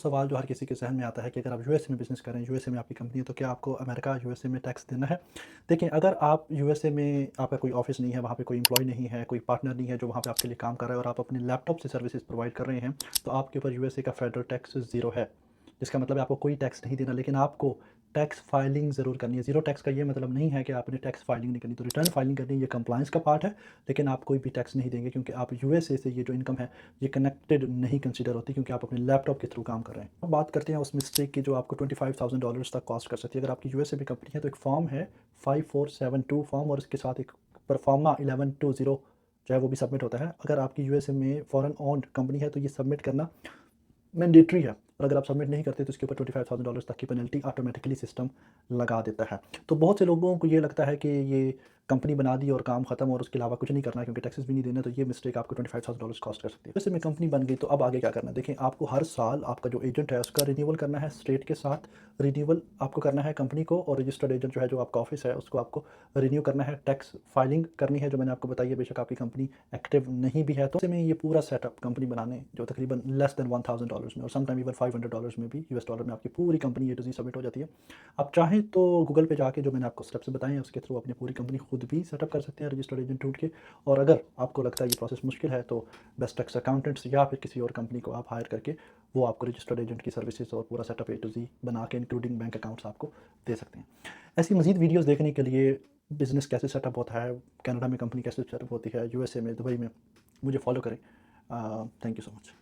सवाल जो हर किसी के ज़हन में आता है कि अगर आप यूएसए में बिज़नेस करें, यूएसए में आपकी कंपनी है, तो क्या आपको अमेरिका, यूएसए में टैक्स देना है? देखिए, अगर आप यूएसए में आपका कोई ऑफ़िस नहीं है, वहाँ पे कोई एम्प्लॉयी नहीं है, कोई पार्टनर नहीं है जो वहाँ पे आपके लिए काम कर रहा है और आप अपने लैपटॉप से सर्विसेज़ प्रोवाइड कर रहे हैं, तो आपके ऊपर यूएसए का फेडरल टैक्स ज़ीरो है। जिसका मतलब है आपको कोई टैक्स नहीं देना, लेकिन आपको टैक्स फाइलिंग ज़रूर करनी है। ज़ीरो टैक्स का ये मतलब नहीं है कि आपने टैक्स फाइलिंग नहीं करनी, तो रिटर्न फाइलिंग करनी है, ये कंप्लायंस का पार्ट है, लेकिन आप कोई भी टैक्स नहीं देंगे क्योंकि आप यूएसए से ये जो इनकम है, ये कनेक्टेड नहीं कंसीडर होती क्योंकि आप अपने लैपटॉप के थ्रू काम कर रहे हैं। अब बात करते हैं उस मिस्टेक की जो आपको $25,000 तक कॉस्ट कर सकती है। अगर आपकी यूएसए में कंपनी है तो एक फॉर्म है 5472 फॉर्म और इसके साथ एक परफॉर्मा 1120 जो है वो भी सबमिट होता है। अगर आपकी यूएसए में फॉरेन ओन्ड कंपनी है तो ये सबमिट करना मैंडेटरी है और अगर आप सबमिट नहीं करते तो इसके ऊपर $25,000 तक की पेनल्टी ऑटोमेटिकली सिस्टम लगा देता है। तो बहुत से लोगों को ये लगता है कि ये कंपनी बना दी और काम खत्म और उसके अलावा कुछ नहीं करना है क्योंकि टैक्सेस भी नहीं देना, तो ये मिस्टेक आपको $25,000 कॉस्ट कर सकती है। वैसे में कंपनी बन गई तो अब आगे क्या करना है? देखिए, आपको हर साल आपका जो एजेंट है उसका रिन्यूअल करना है स्टेट के साथ। रिन्यूअल आपको करना है कंपनी को और रजिस्टर्ड एजेंट जो है, जो आपका ऑफिस है, उसको आपको रिन्यू करना है। टैक्स फाइलिंग करनी है जो मैंने आपको बताई है, बेशक आपकी कंपनी एक्टिव नहीं भी है। तो ऐसे में ये पूरा सेटअप कंपनी बनाने जो तकरीबन लेस देन $1,000 में और समटाइम इवन $500 में भी, यूएस डॉलर में आपकी पूरी company A to Z submit हो जाती है। आप चाहें तो गूगल पे जाके जो मैंने आपको स्टेप्स बताए हैं उसके थ्रू अपनी पूरी कंपनी खुद भी सेटअप कर सकते हैं रजिस्टर्ड एजेंट ढूंढ के। और अगर आपको लगता है ये प्रोसेस मुश्किल है तो बेस्ट टैक्स अकाउंटेंट्स या फिर किसी और कंपनी को आप हायर करके वो आपको रजिस्टर्ड एजेंट की सर्विसेज और पूरा सेटअप ए टू जी बना के इंक्लूडिंग बैंक अकाउंट्स आपको दे सकते हैं। ऐसी मजीद वीडियोज़ देखने के लिए, बिज़नेस कैसे सेटअप होता है, कनाडा में कंपनी कैसे सेटअप होती है, यूएसए में, दुबई में, मुझे फॉलो करें। Thank you so much.